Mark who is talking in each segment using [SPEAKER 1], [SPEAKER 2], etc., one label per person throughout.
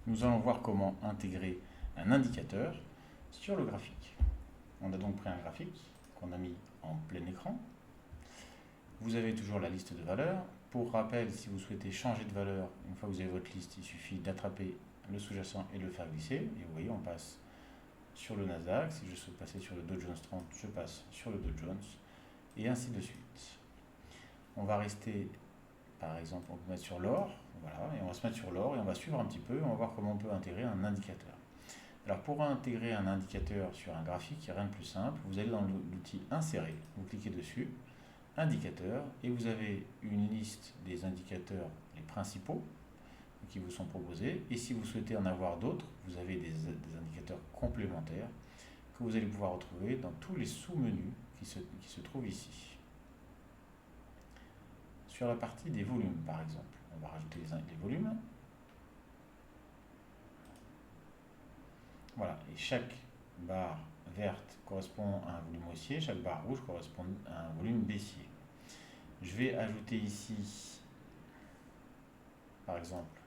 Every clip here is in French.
[SPEAKER 1] Nous allons voir comment intégrer un indicateur sur le graphique. On a donc pris un graphique qu'on a mis en plein écran. Vous avez toujours la liste de valeurs. Pour rappel, si vous souhaitez changer de valeur, une fois que vous avez votre liste, il suffit d'attraper le sous-jacent et de le faire glisser. Et vous voyez, on passe sur le Nasdaq. Si je souhaite passer sur le Dow Jones 30, je passe sur le Dow Jones, et ainsi de suite. On va rester, par exemple, on peut mettre sur l'or, voilà, et on va se mettre sur l'or et on va suivre un petit peu, on va voir comment on peut intégrer un indicateur. Alors pour intégrer un indicateur sur un graphique, il n'y a rien de plus simple. Vous allez dans l'outil Insérer, vous cliquez dessus, Indicateur, et vous avez une liste des indicateurs, les principaux, qui vous sont proposés. Et si vous souhaitez en avoir d'autres, vous avez des indicateurs complémentaires que vous allez pouvoir retrouver dans tous les sous-menus qui se trouvent ici. Sur la partie des volumes, par exemple, on va rajouter les volumes. Voilà, et chaque barre verte correspond à un volume haussier, chaque barre rouge correspond à un volume baissier. Je vais ajouter ici, par exemple,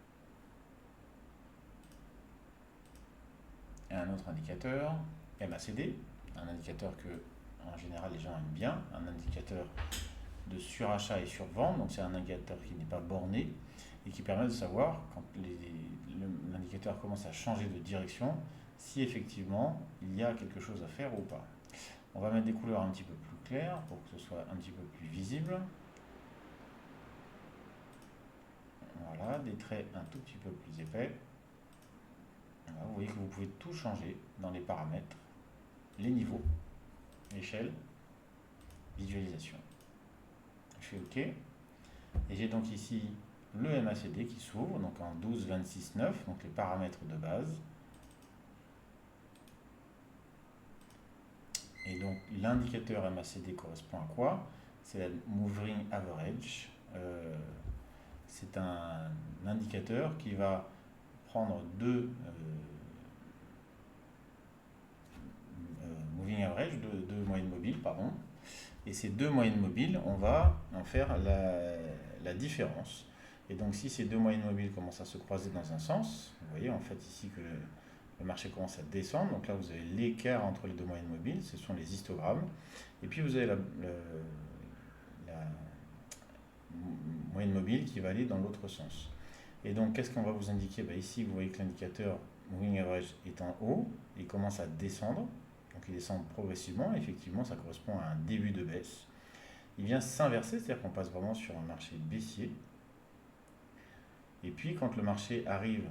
[SPEAKER 1] un autre indicateur, MACD, un indicateur que, en général, les gens aiment bien, un indicateur de surachat et survente, donc c'est un indicateur qui n'est pas borné et qui permet de savoir quand l'indicateur commence à changer de direction, si effectivement il y a quelque chose à faire ou pas. On va mettre des couleurs un petit peu plus claires pour que ce soit un petit peu plus visible. Voilà, des traits un tout petit peu plus épais. Voilà, vous voyez que vous pouvez tout changer dans les paramètres, les niveaux, l'échelle, visualisation. Je fais OK. Et j'ai donc ici le MACD qui s'ouvre, donc en 12, 26, 9, donc les paramètres de base. Et donc l'indicateur MACD correspond à quoi? C'est la Moving Average. C'est un indicateur qui va prendre deux moving average, deux moyennes mobiles, pardon. Et ces deux moyennes mobiles, on va en faire la différence. Et donc si ces deux moyennes mobiles commencent à se croiser dans un sens, vous voyez en fait ici que le marché commence à descendre, donc là vous avez l'écart entre les deux moyennes mobiles, ce sont les histogrammes. Et puis vous avez la moyenne mobile qui va aller dans l'autre sens. Et donc qu'est-ce qu'on va vous indiquer? Ici vous voyez que l'indicateur Moving Average est en haut, il commence à descendre, donc il descend progressivement, effectivement ça correspond à un début de baisse. Il vient s'inverser, c'est-à-dire qu'on passe vraiment sur un marché baissier. Et puis quand le marché arrive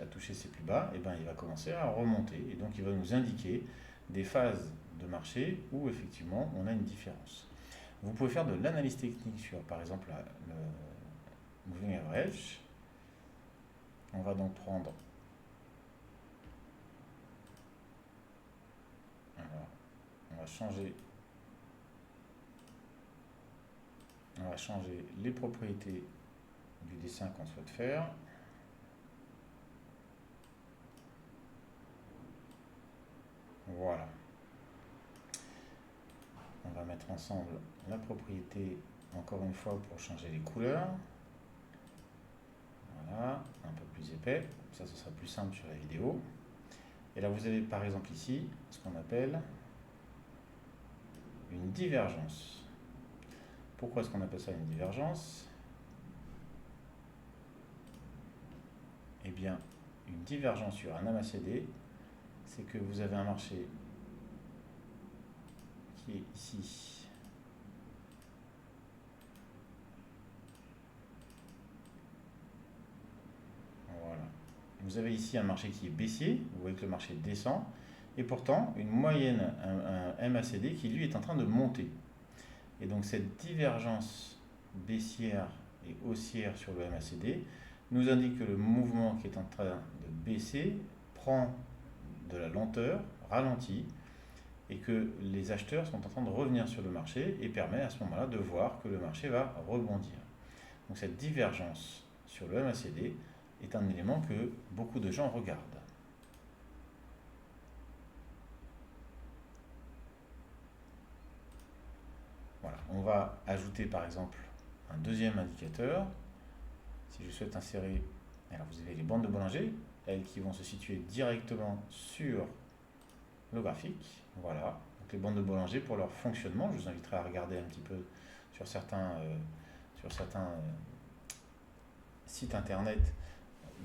[SPEAKER 1] à toucher ses plus bas, et il va commencer à remonter. Et donc il va nous indiquer des phases de marché où effectivement on a une différence. Vous pouvez faire de l'analyse technique sur par exemple le Moving Average. On va donc prendre, alors, on va changer les propriétés du dessin qu'on souhaite faire. Voilà. On va mettre ensemble la propriété, encore une fois, pour changer les couleurs. Voilà, un peu plus épais, ça ce sera plus simple sur la vidéo. Et là vous avez par exemple ici ce qu'on appelle une divergence. Pourquoi est-ce qu'on appelle ça une divergence? Eh bien, une divergence sur un MACD, c'est que vous avez un marché qui est ici. Voilà. Vous avez ici un marché qui est baissier, vous voyez que le marché descend, et pourtant une moyenne, un MACD qui lui est en train de monter. Et donc cette divergence baissière et haussière sur le MACD nous indique que le mouvement qui est en train de baisser prend de la lenteur, ralentit, et que les acheteurs sont en train de revenir sur le marché et permet à ce moment-là de voir que le marché va rebondir. Donc cette divergence sur le MACD est un élément que beaucoup de gens regardent. Voilà. On va ajouter par exemple un deuxième indicateur. Si je souhaite insérer, alors vous avez les bandes de Bollinger, elles qui vont se situer directement sur le graphique. Voilà, donc les bandes de Bollinger pour leur fonctionnement, je vous inviterai à regarder un petit peu sur certains sites internet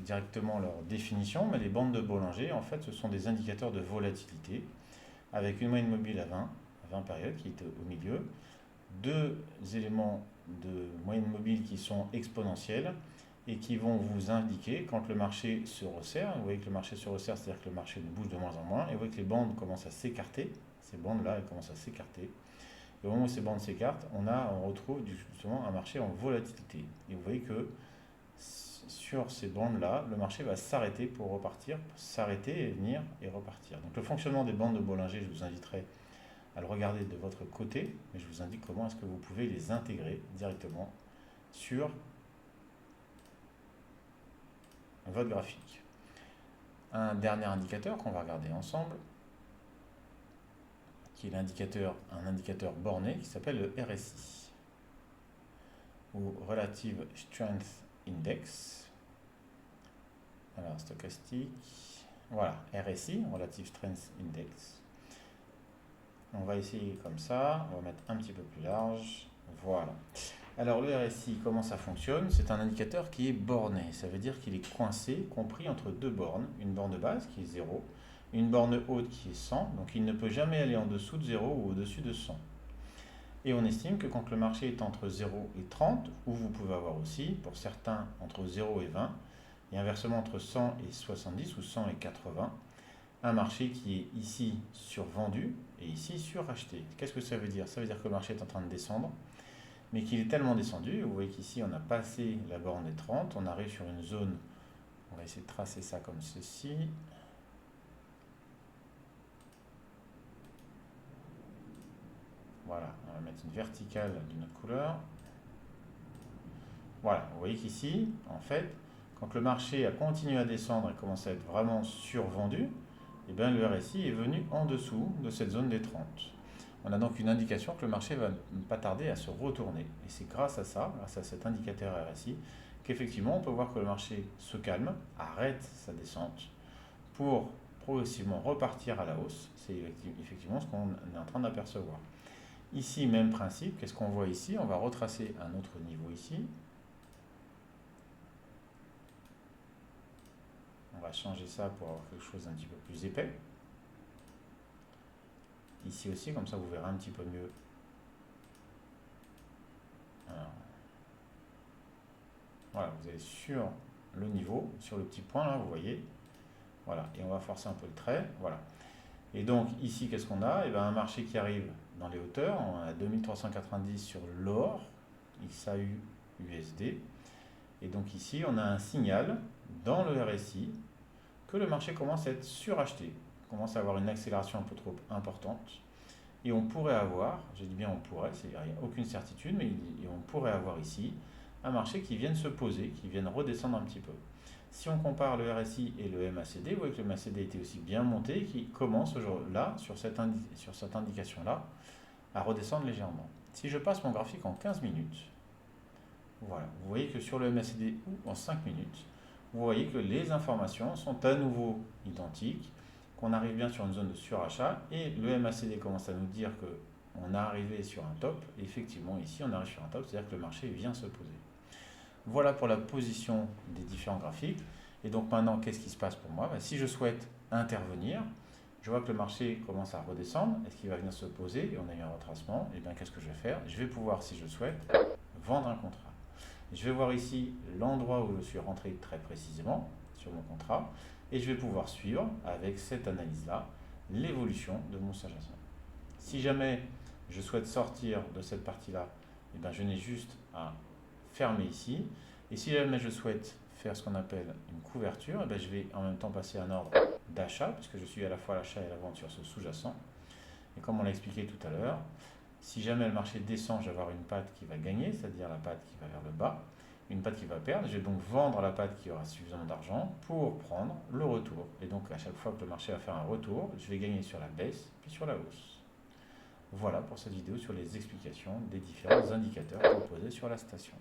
[SPEAKER 1] directement leur définition, mais les bandes de Bollinger, en fait, ce sont des indicateurs de volatilité avec une moyenne mobile à 20 périodes qui est au milieu, deux éléments de moyenne mobile qui sont exponentiels et qui vont vous indiquer quand le marché se resserre. Vous voyez que le marché se resserre, c'est-à-dire que le marché bouge de moins en moins, et vous voyez que les bandes commencent à s'écarter. Ces bandes-là, elles commencent à s'écarter. Et au moment où ces bandes s'écartent, on retrouve justement un marché en volatilité. Et vous voyez que sur ces bandes-là, le marché va s'arrêter pour repartir, s'arrêter et venir et repartir. Donc le fonctionnement des bandes de Bollinger, je vous inviterai à le regarder de votre côté, mais je vous indique comment est-ce que vous pouvez les intégrer directement sur votre graphique. Un dernier indicateur qu'on va regarder ensemble, qui est un indicateur borné qui s'appelle le RSI, ou Relative Strength Index. Alors, stochastique, voilà, RSI, Relative Strength Index. On va essayer comme ça, on va mettre un petit peu plus large, voilà. Alors le RSI, comment ça fonctionne? C'est un indicateur qui est borné, ça veut dire qu'il est coincé, compris entre deux bornes, une borne de base qui est 0, une borne haute qui est 100, donc il ne peut jamais aller en dessous de 0 ou au-dessus de 100. Et on estime que quand le marché est entre 0 et 30, ou vous pouvez avoir aussi, pour certains, entre 0 et 20, et inversement entre 100 et 70 ou 100 et 80, un marché qui est ici survendu et ici suracheté. Qu'est-ce que ça veut dire? Ça veut dire que le marché est en train de descendre, mais qu'il est tellement descendu, vous voyez qu'ici on a passé la borne des 30, on arrive sur une zone, on va essayer de tracer ça comme ceci. Voilà, on va mettre une verticale d'une autre couleur. Voilà, vous voyez qu'ici, en fait, quand le marché a continué à descendre et commence à être vraiment survendu, et bien le RSI est venu en dessous de cette zone des 30. On a donc une indication que le marché va ne pas tarder à se retourner. Et c'est grâce à ça, grâce à cet indicateur RSI, qu'effectivement on peut voir que le marché se calme, arrête sa descente, pour progressivement repartir à la hausse. C'est effectivement ce qu'on est en train d'apercevoir. Ici, même principe, qu'est-ce qu'on voit ici? On va retracer un autre niveau ici. On va changer ça pour avoir quelque chose d'un petit peu plus épais. Ici aussi, comme ça vous verrez un petit peu mieux. Alors, voilà, vous allez sur le niveau, sur le petit point là, vous voyez. Voilà, et on va forcer un peu le trait. Voilà. Et donc ici, qu'est-ce qu'on a? Eh bien, un marché qui arrive dans les hauteurs. On a 2390 sur l'or, XAU-USD. Et donc ici, on a un signal dans le RSI que le marché commence à être suracheté, commence à avoir une accélération un peu trop importante. Et on pourrait avoir, j'ai dit bien on pourrait, il n'y a aucune certitude, mais on pourrait avoir ici un marché qui vienne se poser, qui vienne redescendre un petit peu. Si on compare le RSI et le MACD, vous voyez que le MACD était aussi bien monté, qui commence là, sur cette indication-là, à redescendre légèrement. Si je passe mon graphique en 15 minutes, voilà, vous voyez que sur le MACD ou en 5 minutes, vous voyez que les informations sont à nouveau identiques, qu'on arrive bien sur une zone de surachat, et le MACD commence à nous dire qu'on est arrivé sur un top, et effectivement ici on arrive sur un top, c'est-à-dire que le marché vient se poser. Voilà pour la position des différents graphiques. Et donc maintenant, qu'est-ce qui se passe pour moi? Si je souhaite intervenir, je vois que le marché commence à redescendre. Est-ce qu'il va venir se poser? Et on a eu un retracement. Et bien qu'est-ce que je vais faire? Je vais pouvoir, si je le souhaite, vendre un contrat. Je vais voir ici l'endroit où je suis rentré très précisément sur mon contrat. Et je vais pouvoir suivre, avec cette analyse-là, l'évolution de mon sous-jacent. Si jamais je souhaite sortir de cette partie-là, et bien je n'ai juste à fermer ici. Et si jamais je souhaite faire ce qu'on appelle une couverture, et bien je vais en même temps passer un ordre d'achat, puisque je suis à la fois à l'achat et à la vente sur ce sous-jacent. Et comme on l'a expliqué tout à l'heure, si jamais le marché descend, je vais avoir une patte qui va gagner, c'est-à-dire la patte qui va vers le bas, une patte qui va perdre. Je vais donc vendre la patte qui aura suffisamment d'argent pour prendre le retour. Et donc à chaque fois que le marché va faire un retour, je vais gagner sur la baisse puis sur la hausse. Voilà pour cette vidéo sur les explications des différents indicateurs proposés sur la station.